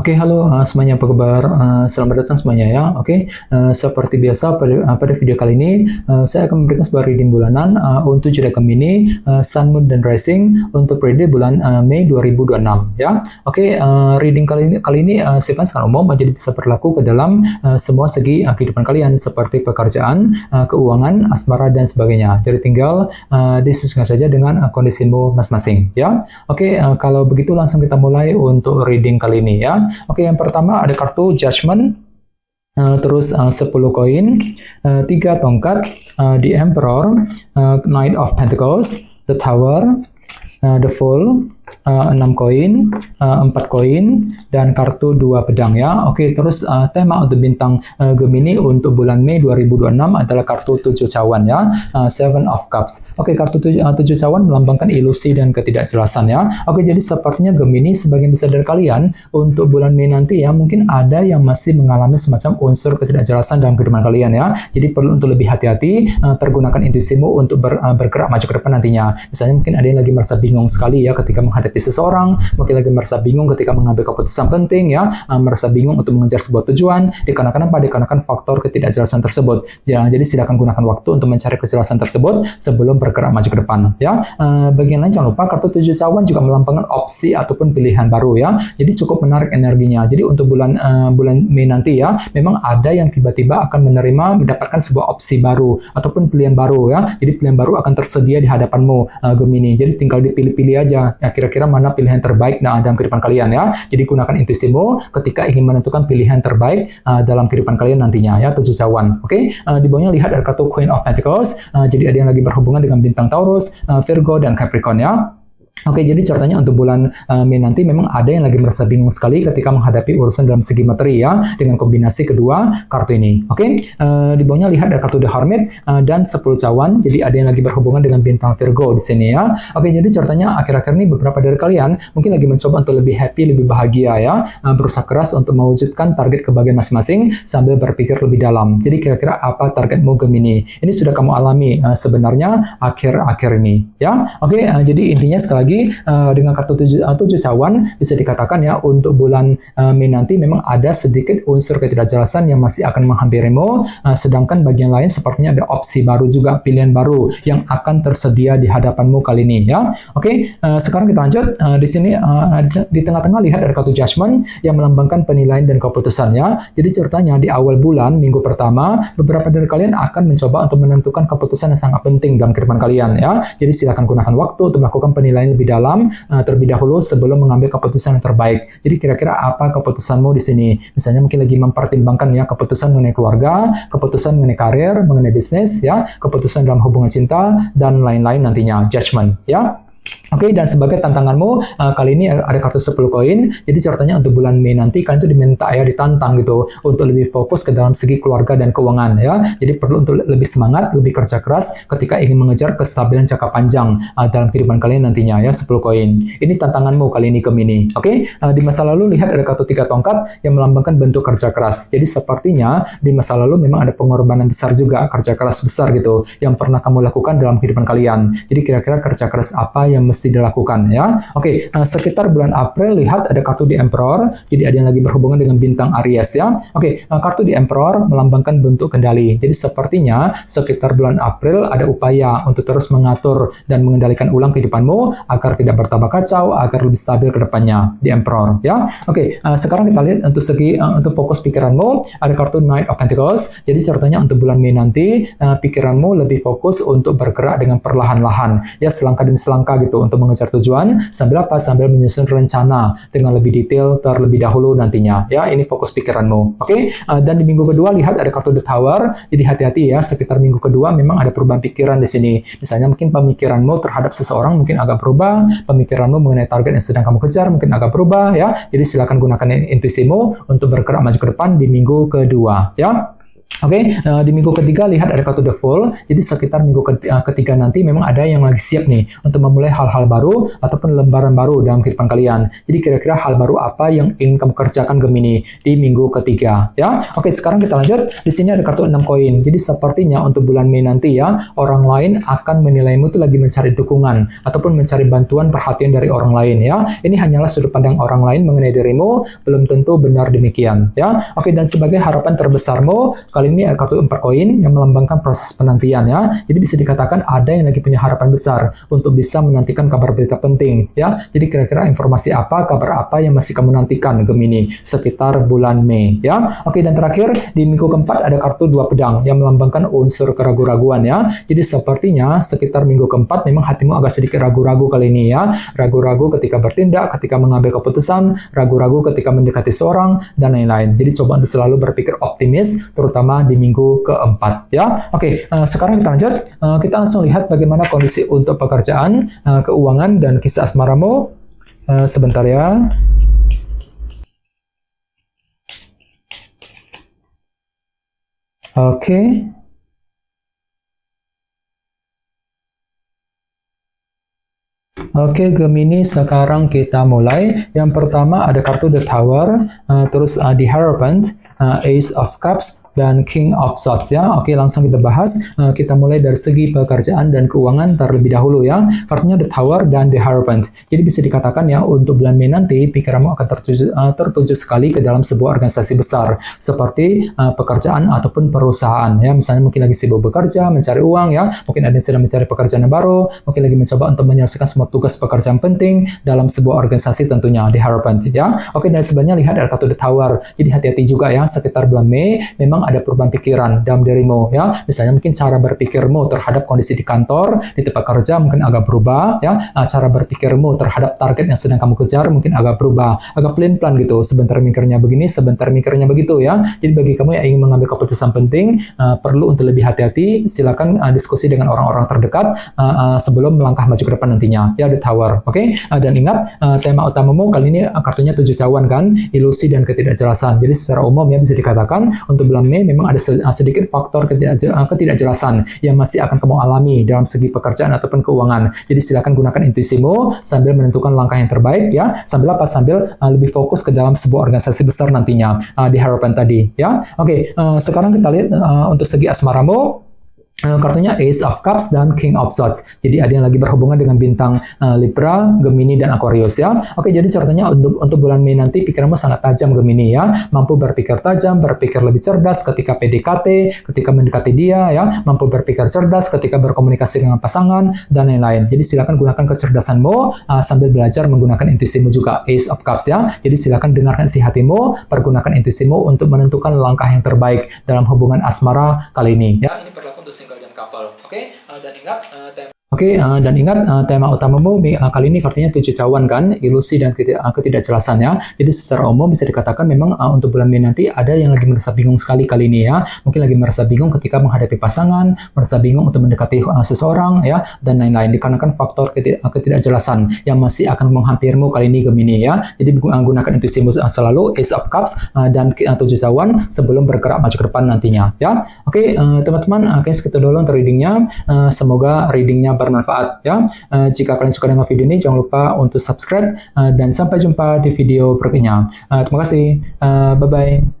Oke, halo semuanya, apa kabar? Selamat datang semuanya ya. Oke, seperti biasa pada video kali ini saya akan memberikan sebuah reading bulanan untuk zodiak Gemini, Sun, Moon, dan Rising untuk periode bulan Mei 2026 ya. Oke, reading kali ini sifatnya sangat umum, jadi bisa berlaku ke dalam semua segi kehidupan kalian seperti pekerjaan, keuangan, asmara, dan sebagainya. Jadi tinggal disesuaikan saja dengan kondisimu masing-masing ya. Oke, kalau begitu langsung kita mulai untuk reading kali ini ya. Oke, yang pertama ada kartu Judgment, terus 10 koin, 3 tongkat, The Emperor, Knight of Pentacles, The Tower, The Fool, 6 koin, 4 koin, dan kartu 2 pedang ya. Oke, terus tema untuk bintang Gemini untuk bulan Mei 2026 adalah kartu 7 cawan ya, Seven of Cups. Oke, kartu 7 cawan melambangkan ilusi dan ketidakjelasan ya. Oke, jadi sepertinya Gemini sebagian besar dari kalian untuk bulan Mei nanti ya, mungkin ada yang masih mengalami semacam unsur ketidakjelasan dalam kehidupan kalian ya. Jadi perlu untuk lebih hati-hati, pergunakan intuisimu untuk bergerak maju ke depan nantinya. Misalnya mungkin ada yang lagi merasa bingung sekali ya ketika menghadapi seseorang, mungkin lagi merasa bingung ketika mengambil keputusan penting ya, merasa bingung untuk mengejar sebuah tujuan, dikarenakan faktor ketidakjelasan tersebut. Jadi silakan gunakan waktu untuk mencari kejelasan tersebut sebelum bergerak maju ke depan ya. Bagian lain jangan lupa kartu 7 cawan juga melambangkan opsi ataupun pilihan baru ya. Jadi cukup menarik energinya. Jadi untuk bulan Mei nanti ya, memang ada yang tiba-tiba akan mendapatkan sebuah opsi baru ataupun pilihan baru ya. Jadi pilihan baru akan tersedia di hadapanmu Gemini. Jadi tinggal dipilih-pilih aja ya, kira-kira mana pilihan terbaik dalam kehidupan kalian ya. Jadi gunakan intuisimu ketika ingin menentukan pilihan terbaik dalam kehidupan kalian nantinya ya, 7 cawan. Oke, di bawahnya lihat ada kartu Queen of Pentacles. Jadi ada yang lagi berhubungan dengan bintang Taurus, Virgo, dan Capricorn ya. Oke, jadi caranya untuk bulan Mei nanti memang ada yang lagi merasa bingung sekali ketika menghadapi urusan dalam segi materi ya, dengan kombinasi kedua kartu ini. Oke, di bawahnya lihat ada kartu The Hermit dan 10 cawan. Jadi ada yang lagi berhubungan dengan bintang Virgo di sini ya. Oke, jadi caranya akhir-akhir ini beberapa dari kalian mungkin lagi mencoba untuk lebih happy, lebih bahagia ya, berusaha keras untuk mewujudkan target kebahagiaan masing-masing sambil berpikir lebih dalam. Jadi kira-kira apa targetmu Gemini? Ini sudah kamu alami sebenarnya akhir-akhir ini ya. Oke, jadi intinya sekali lagi dengan kartu 7 cawan bisa dikatakan ya, untuk bulan Mei nanti memang ada sedikit unsur ketidakjelasan yang masih akan menghampirimu, sedangkan bagian lain sepertinya ada opsi baru juga, pilihan baru yang akan tersedia di hadapanmu kali ini ya. Oke, sekarang kita lanjut. Di sini di tengah-tengah lihat ada kartu Judgment yang melambangkan penilaian dan keputusannya. Jadi ceritanya di awal bulan minggu pertama beberapa dari kalian akan mencoba untuk menentukan keputusan yang sangat penting dalam kehidupan kalian ya. Jadi silakan gunakan waktu untuk melakukan penilaian lebih dalam terlebih dahulu sebelum mengambil keputusan yang terbaik. Jadi kira-kira apa keputusanmu di sini? Misalnya mungkin lagi mempertimbangkan ya, keputusan mengenai keluarga, keputusan mengenai karir, mengenai bisnis ya, keputusan dalam hubungan cinta, dan lain-lain nantinya. Judgment ya. Oke, dan sebagai tantanganmu kali ini ada kartu 10 koin. Jadi caranya untuk bulan Mei nanti kalian tuh diminta ya, ditantang gitu untuk lebih fokus ke dalam segi keluarga dan keuangan ya. Jadi perlu untuk lebih semangat, lebih kerja keras ketika ingin mengejar kestabilan jangka panjang dalam kehidupan kalian nantinya ya, 10 koin. Ini tantanganmu kali ini Gemini. Oke, di masa lalu lihat ada kartu 3 tongkat yang melambangkan bentuk kerja keras. Jadi sepertinya di masa lalu memang ada pengorbanan besar juga, kerja keras besar gitu yang pernah kamu lakukan dalam kehidupan kalian. Jadi kira-kira kerja keras apa yang mesti dilakukan ya. Oke, sekitar bulan April lihat ada kartu The Emperor. Jadi ada yang lagi berhubungan dengan bintang Aries ya. Oke, kartu The Emperor melambangkan bentuk kendali. Jadi sepertinya sekitar bulan April ada upaya untuk terus mengatur dan mengendalikan ulang kehidupanmu agar tidak bertambah kacau, agar lebih stabil ke depannya. The Emperor ya. Oke, sekarang kita lihat untuk fokus pikiranmu ada kartu Knight of Pentacles. Jadi caranya untuk bulan Mei nanti pikiranmu lebih fokus untuk bergerak dengan perlahan-lahan ya, selangkah demi selangkah gitu untuk mengejar tujuan sambil menyusun rencana dengan lebih detail terlebih dahulu nantinya ya. Ini fokus pikiranmu. Oke, dan di minggu kedua lihat ada kartu The Tower. Jadi hati-hati ya, sekitar minggu kedua memang ada perubahan pikiran di sini. Misalnya mungkin pemikiranmu terhadap seseorang mungkin agak berubah, pemikiranmu mengenai target yang sedang kamu kejar mungkin agak berubah ya. Jadi silakan gunakan intuisimu untuk bergerak maju ke depan di minggu kedua ya. Oke, di minggu ketiga lihat ada kartu The Fool. Jadi sekitar minggu ketiga nanti memang ada yang lagi siap nih untuk memulai hal-hal baru ataupun lembaran baru dalam kehidupan kalian. Jadi kira-kira hal baru apa yang ingin kamu kerjakan Gemini di minggu ketiga ya. Oke, sekarang kita lanjut. Di sini ada kartu 6 koin. Jadi sepertinya untuk bulan Mei nanti ya, orang lain akan menilaimu tuh lagi mencari dukungan ataupun mencari bantuan perhatian dari orang lain ya. Ini hanyalah sudut pandang orang lain mengenai dirimu, belum tentu benar demikian ya. Oke, dan sebagai harapan terbesarmu, kali ini ada kartu 4 koin yang melambangkan proses penantian ya. Jadi bisa dikatakan ada yang lagi punya harapan besar untuk bisa menantikan kabar berita penting ya. Jadi kira-kira informasi apa, kabar apa yang masih kamu nantikan Gemini sekitar bulan Mei ya. Oke, dan terakhir di minggu keempat ada kartu 2 pedang yang melambangkan unsur keraguan-raguan ya. Jadi sepertinya sekitar minggu keempat memang hatimu agak sedikit ragu-ragu kali ini ya. Ragu-ragu ketika bertindak, ketika mengambil keputusan, ragu-ragu ketika mendekati seorang dan lain-lain. Jadi coba untuk selalu berpikir optimis terutama di minggu keempat ya. Oke, sekarang kita lanjut. Kita langsung lihat bagaimana kondisi untuk pekerjaan, keuangan dan kisah asmaramu. Sebentar ya. Oke. Oke, Gemini, sekarang kita mulai. Yang pertama ada kartu The Tower, terus The Hierophant, Ace of Cups, dan King of Swords ya. Oke, langsung kita bahas. Kita mulai dari segi pekerjaan dan keuangan terlebih dahulu ya. Kartunya The Tower dan The Hierophant. Jadi bisa dikatakan ya, untuk bulan Mei nanti pikiranmu akan tertuju sekali ke dalam sebuah organisasi besar seperti pekerjaan ataupun perusahaan ya. Misalnya mungkin lagi sibuk bekerja, mencari uang ya. Mungkin ada yang sedang mencari pekerjaan yang baru, mungkin lagi mencoba untuk menyelesaikan semua tugas pekerjaan penting dalam sebuah organisasi tentunya The Hierophant ya. Oke, dan sebenarnya lihat ada kartu The Tower. Jadi hati-hati juga ya, sekitar bulan Mei memang ada perubahan pikiran dalam dirimu ya. Misalnya mungkin cara berpikirmu terhadap kondisi di kantor, di tempat kerja mungkin agak berubah ya. Cara berpikirmu terhadap target yang sedang kamu kejar mungkin agak berubah, agak pelin-pelan gitu. Sebentar mikirnya begini, sebentar mikirnya begitu ya. Jadi bagi kamu yang ingin mengambil keputusan penting, perlu untuk lebih hati-hati. Silakan diskusi dengan orang-orang terdekat sebelum melangkah maju ke depan nantinya ya. The Tower. Oke. Dan ingat tema utamamu kali ini kartunya 7 cawan kan, ilusi dan ketidakjelasan. Jadi secara umum ya bisa dikatakan untuk bulan Mei memang ada sedikit faktor ketidakjelasan yang masih akan kamu alami dalam segi pekerjaan ataupun keuangan. Jadi silakan gunakan intuisimu sambil menentukan langkah yang terbaik ya. Sambil apa? Sambil lebih fokus ke dalam sebuah organisasi besar nantinya di harapan tadi ya. Oke, sekarang kita lihat untuk segi asmaramu. Kartunya Ace of Cups dan King of Swords. Jadi ada yang lagi berhubungan dengan bintang Libra, Gemini, dan Aquarius ya. Oke, jadi caranya untuk bulan Mei nanti pikiranmu sangat tajam Gemini ya. Mampu berpikir tajam, berpikir lebih cerdas ketika PDKT, ketika mendekati dia ya. Mampu berpikir cerdas ketika berkomunikasi dengan pasangan, dan lain-lain. Jadi silakan gunakan kecerdasanmu sambil belajar menggunakan intuisimu juga. Ace of Cups ya. Jadi silakan dengarkan isi hatimu, pergunakan intuisimu untuk menentukan langkah yang terbaik dalam hubungan asmara kali ini. Ya, ini berlaku untuk single dan couple. Oke, dan ingat tema utamamu kali ini kartunya 7 cawan kan, ilusi dan ketidakjelasan ya. Jadi secara umum bisa dikatakan memang untuk bulan Mei nanti ada yang lagi merasa bingung sekali kali ini ya. Mungkin lagi merasa bingung ketika menghadapi pasangan, merasa bingung untuk mendekati seseorang ya, dan lain-lain dikarenakan faktor ketidakjelasan yang masih akan menghampirimu kali ini Gemini ya. Jadi gunakan intuisimu selalu, Ace of Cups dan 7 cawan sebelum bergerak maju ke depan nantinya ya. Oke, teman-teman, kayaknya segitu dulu untuk readingnya. Semoga readingnya bermanfaat ya. Jika kalian suka dengan video ini, jangan lupa untuk subscribe dan sampai jumpa di video berikutnya. Terima kasih. Bye-bye.